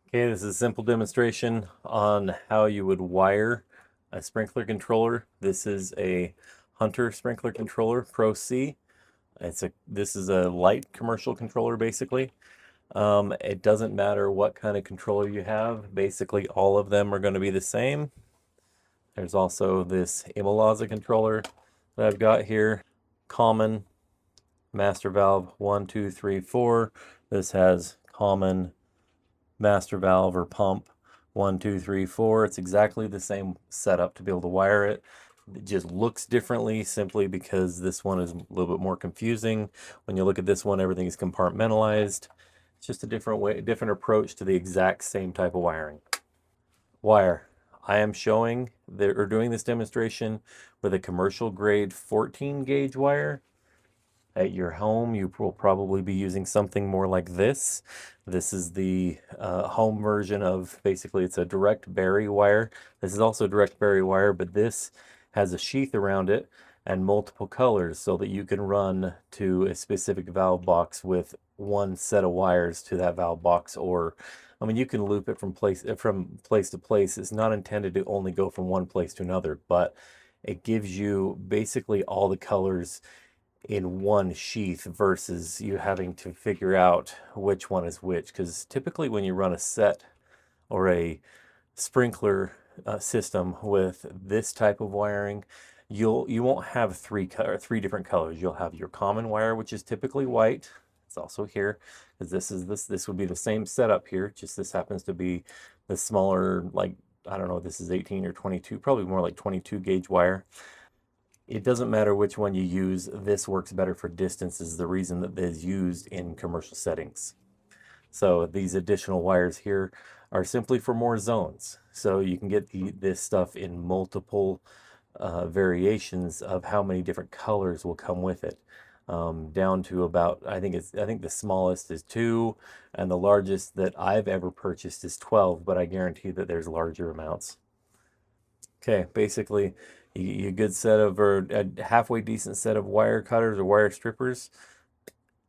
Okay, this is a simple demonstration on how you would wire a sprinkler controller. This is a Hunter sprinkler controller Pro C. This is a light commercial controller basically. It doesn't matter what kind of controller you have. Basically, all of them are going to be the same. There's also this Imalaza controller that I've got here. Common master valve 1, 2, 3, 4. This has common master valve or pump 1, 2, 3, 4. It's exactly the same setup to be able to wire it. It just looks differently simply because this one is a little bit more confusing. When you look at this one, everything is compartmentalized. It's just a different way, different approach to the exact same type of wiring. Wire. I am showing or doing this demonstration with a commercial grade 14 gauge wire. At your home, you will probably be using something more like this. This is the home version of, basically it's a direct bury wire. This is also direct bury wire, but this has a sheath around it and multiple colors so that you can run to a specific valve box with one set of wires to that valve box. Or I mean, you can loop it from place to place. It's not intended to only go from one place to another, but it gives you basically all the colors in one sheath versus you having to figure out which one is which. Because typically when you run a set or a sprinkler system with this type of wiring, you won't have three different colors. You'll have your common wire, which is typically white. It's also here because this would be the same setup here, just this happens to be the smaller, like, I don't know, this is 18 or 22, probably more like 22 gauge wire. It doesn't matter which one you use. This works better for distance is the reason that it is used in commercial settings. So these additional wires here are simply for more zones. So you can get this stuff in multiple variations of how many different colors will come with it. Down to about, I think the smallest is 2, and the largest that I've ever purchased is 12, but I guarantee that there's larger amounts. Okay, basically, you good set of, or a halfway decent set of wire cutters or wire strippers,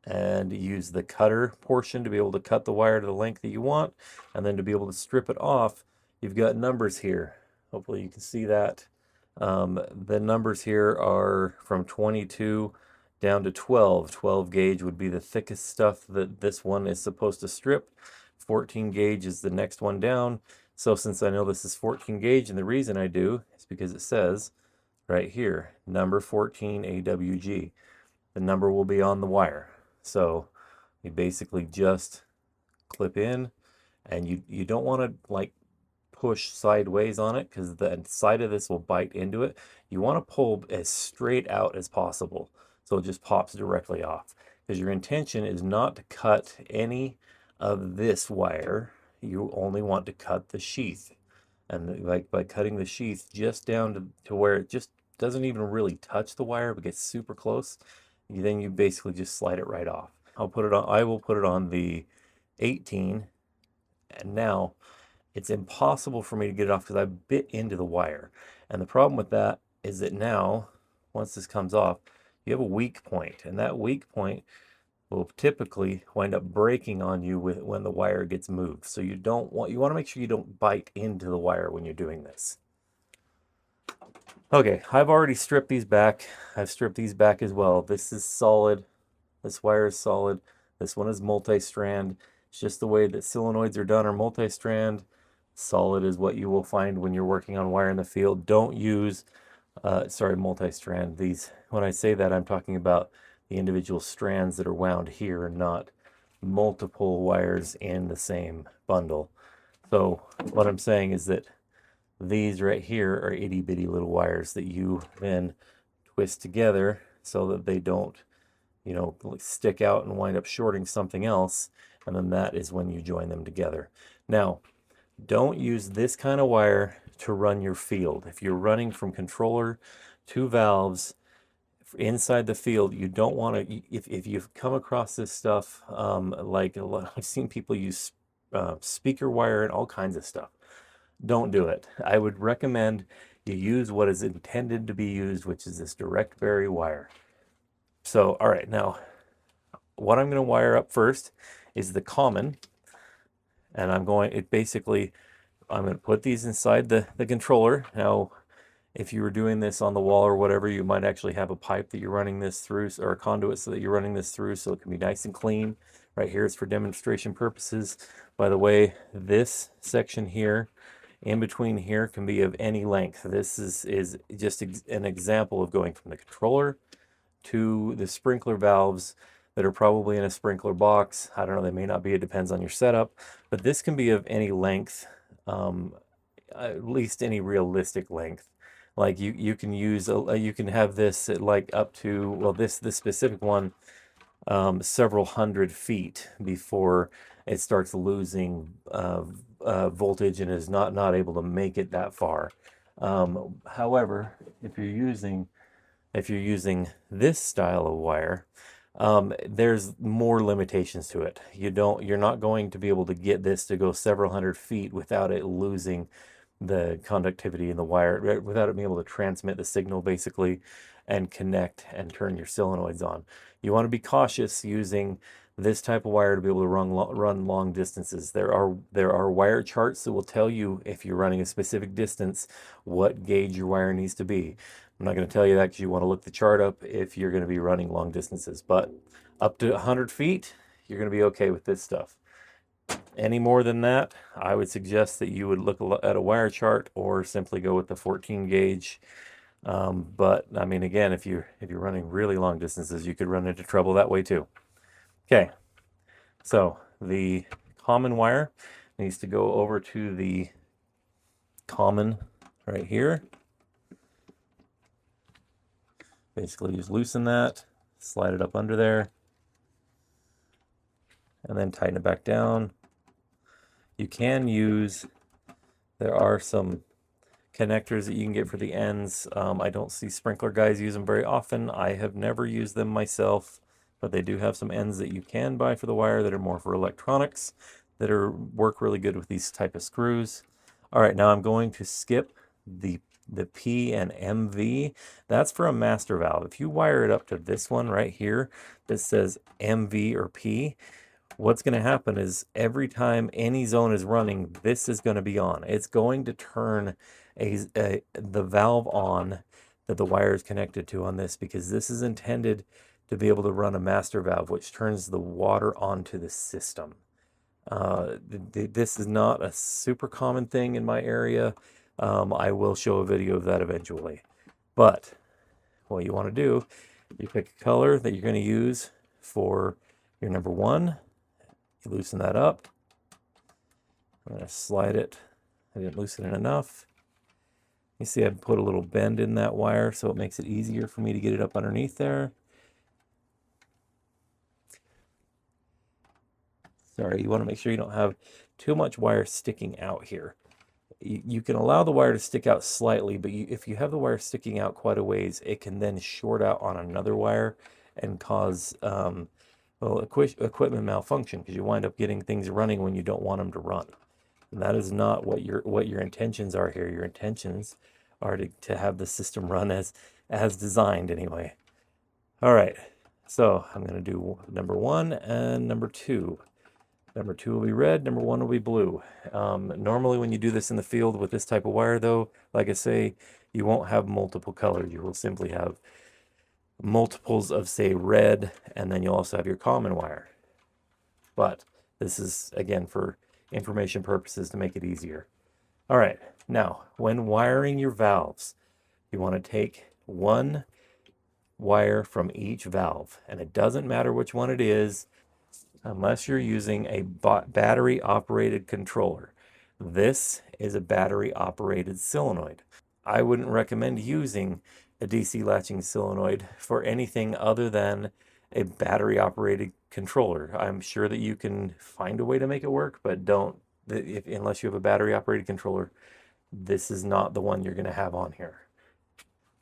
and use the cutter portion to be able to cut the wire to the length that you want, and then to be able to strip it off, you've got numbers here. Hopefully you can see that. The numbers here are from 22 down to 12. 12 gauge would be the thickest stuff that this one is supposed to strip. 14 gauge is the next one down. So since I know this is 14 gauge, and the reason I do is because it says right here, number 14 AWG. The number will be on the wire. So you basically just clip in, and you don't want to like push sideways on it because the side of this will bite into it. You want to pull as straight out as possible so it just pops directly off, because your intention is not to cut any of this wire. You only want to cut the sheath, and like by cutting the sheath just down to where it just doesn't even really touch the wire but gets super close, then you basically just slide it right off. I will put it on the 18, and now it's impossible for me to get it off because I bit into the wire. And the problem with that is that now, once this comes off, you have a weak point, and that weak point will typically wind up breaking on you when the wire gets moved. So you want to make sure you don't bite into the wire when you're doing this. Okay, I've already stripped these back. I've stripped these back as well. This is solid. This wire is solid. This one is multi-strand. It's just the way that solenoids are done, are multi-strand. Solid is what you will find when you're working on wire in the field. Don't use, multi-strand. When I say that, I'm talking about the individual strands that are wound here and not multiple wires in the same bundle. So what I'm saying is that these right here are itty bitty little wires that you then twist together so that they don't, stick out and wind up shorting something else. And then that is when you join them together. Now, don't use this kind of wire to run your field. If you're running from controller to valves inside the field, you don't want to, if you've come across this stuff, I've seen people use speaker wire and all kinds of stuff. Don't do it. I would recommend you use what is intended to be used, which is this direct bury wire. So, all right, now what I'm going to wire up first is the common. And I'm going to put these inside the controller. Now, if you were doing this on the wall or whatever, you might actually have a pipe that you're running this through, or a conduit so that you're running this through, so it can be nice and clean. Right here is for demonstration purposes. By the way, this section here, in between here, can be of any length. This is just an example of going from the controller to the sprinkler valves that are probably in a sprinkler box. I don't know, they may not be, it depends on your setup, but this can be of any length, at least any realistic length. Like you can use you can have this at like up to, well, this specific one, several hundred feet before it starts losing voltage and is not able to make it that far. However, if you're using this style of wire, there's more limitations to it. You're not going to be able to get this to go several hundred feet without it losing the conductivity in the wire, without it being able to transmit the signal basically and connect and turn your solenoids on. You want to be cautious using this type of wire to be able to run long distances. There are wire charts that will tell you, if you're running a specific distance, what gauge your wire needs to be. I'm not going to tell you that because you want to look the chart up if you're going to be running long distances, but up to 100 feet, you're going to be okay with this stuff. Any more than that, I would suggest that you would look at a wire chart or simply go with the 14 gauge. But I mean, again, if you're running really long distances, you could run into trouble that way too. Okay, so the common wire needs to go over to the common right here. Basically, just loosen that, slide it up under there, and then tighten it back down. You can use, there are some connectors that you can get for the ends. I don't see sprinkler guys use them very often. I have never used them myself, but they do have some ends that you can buy for the wire that are more for electronics that work really good with these type of screws. All right, now I'm going to skip the P and MV. That's for a master valve. If you wire it up to this one right here that says MV or P, what's going to happen is every time any zone is running, this is going to be on. It's going to turn the valve on that the wire is connected to on this, because this is intended to be able to run a master valve, which turns the water onto the system. This is not a super common thing in my area. I will show a video of that eventually. But what you want to do, you pick a color that you're going to use for your number one. You loosen that up. I'm going to slide it. I didn't loosen it enough. You see I put a little bend in that wire so it makes it easier for me to get it up underneath there. Sorry, you want to make sure you don't have too much wire sticking out here. You can allow the wire to stick out slightly, but if you have the wire sticking out quite a ways, it can then short out on another wire and cause well, equipment malfunction, because you wind up getting things running when you don't want them to run. And that is not what your intentions are here. Your intentions are to have the system run as designed anyway. All right, so I'm going to do number one and number two. Number two will be red, number one will be blue. Normally when you do this in the field with this type of wire though, like I say, you won't have multiple colors. You will simply have multiples of, say, red, and then you'll also have your common wire. But this is, again, for information purposes to make it easier. All right, now, when wiring your valves, you want to take one wire from each valve, and it doesn't matter which one it is, unless you're using a battery-operated controller. This is a battery-operated solenoid. I wouldn't recommend using a DC latching solenoid for anything other than a battery-operated controller. I'm sure that you can find a way to make it work, but unless you have a battery-operated controller, this is not the one you're going to have on here.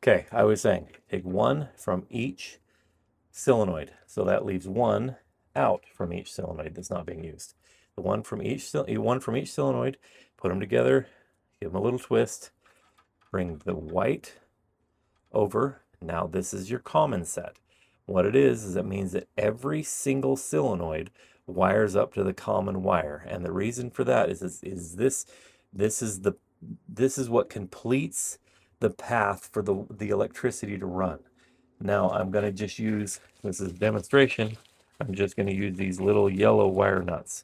Okay, I was saying, take one from each solenoid. So that leaves one out from each solenoid that's not being used. The one from each solenoid, put them together, give them a little twist, bring the white over. Now this is your common set. What it is it means that every single solenoid wires up to the common wire. And the reason for that is this is what completes the path for the electricity to run. Now I'm going to just use, this is a demonstration, I'm just going to use these little yellow wire nuts.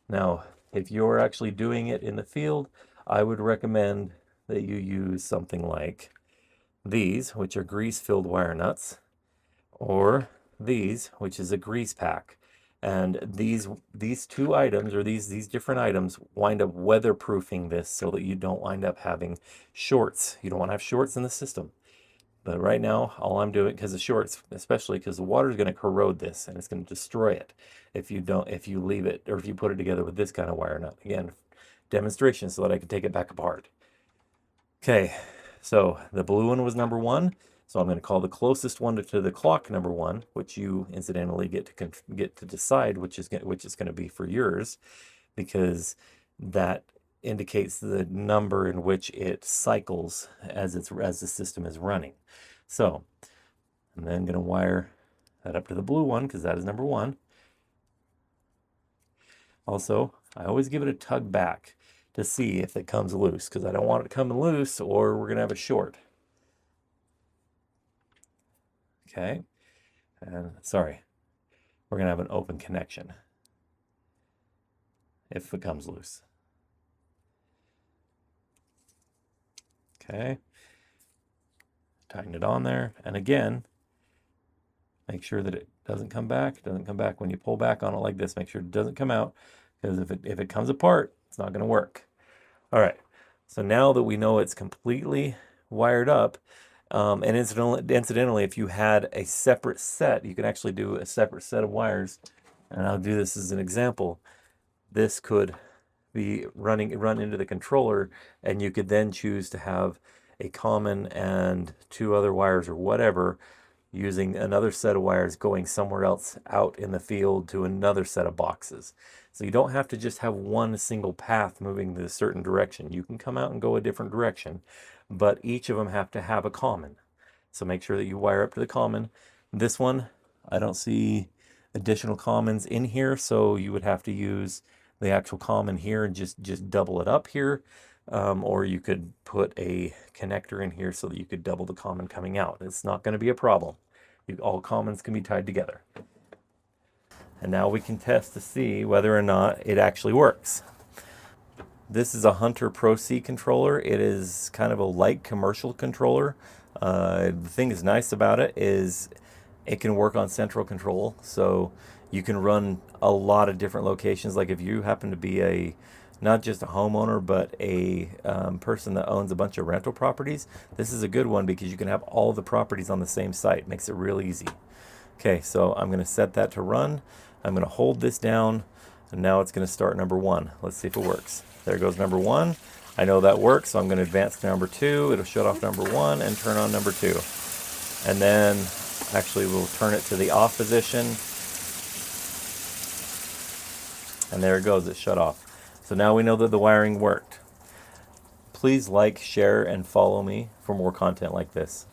Now, if you're actually doing it in the field, I would recommend that you use something like these, which are grease-filled wire nuts, or these, which is a grease pack. And these two items, or these different items, wind up weatherproofing this so that you don't wind up having shorts. You don't want to have shorts in the system. But right now, all I'm doing, because of shorts, especially because the water is going to corrode this and it's going to destroy it if you leave it, or if you put it together with this kind of wire nut. Again, demonstration so that I can take it back apart. Okay, so the blue one was number 1. So I'm going to call the closest one to the clock number 1, which you incidentally get to decide which is going to be for yours, because that indicates the number in which it cycles as the system is running. So I'm then going to wire that up to the blue one because that is number 1. Also, I always give it a tug back to see if it comes loose, because I don't want it coming loose or we're going to have a short. Okay, and sorry, we're going to have an open connection if it comes loose. Okay, tighten it on there, and again, make sure that it doesn't come back. It doesn't come back when you pull back on it like this. Make sure it doesn't come out, because if it comes apart, it's not going to work. All right, so now that we know it's completely wired up, and incidentally, if you had a separate set, you can actually do a separate set of wires. And I'll do this as an example. This could be run into the controller, and you could then choose to have a common and 2 other wires or whatever, using another set of wires going somewhere else out in the field to another set of boxes. So you don't have to just have one single path moving in a certain direction. You can come out and go a different direction, but each of them have to have a common. So make sure that you wire up to the common. This one, I don't see additional commons in here, so you would have to use the actual common here and just double it up here. Or you could put a connector in here so that you could double the common coming out. It's not going to be a problem. All commons can be tied together. And now we can test to see whether or not it actually works. This is a Hunter Pro C controller. It is kind of a light commercial controller. The thing that's nice about it is it can work on central control, so you can run a lot of different locations. Like if you happen to be not just a homeowner, but a person that owns a bunch of rental properties, this is a good one because you can have all the properties on the same site. Makes it real easy. Okay, so I'm going to set that to run. I'm going to hold this down, and now it's going to start number 1. Let's see if it works. There goes number 1. I know that works, so I'm going to advance to number 2. It'll shut off number 1 and turn on number 2. And then actually we'll turn it to the off position. And there it goes, it shut off. So now we know that the wiring worked. Please like, share, and follow me for more content like this.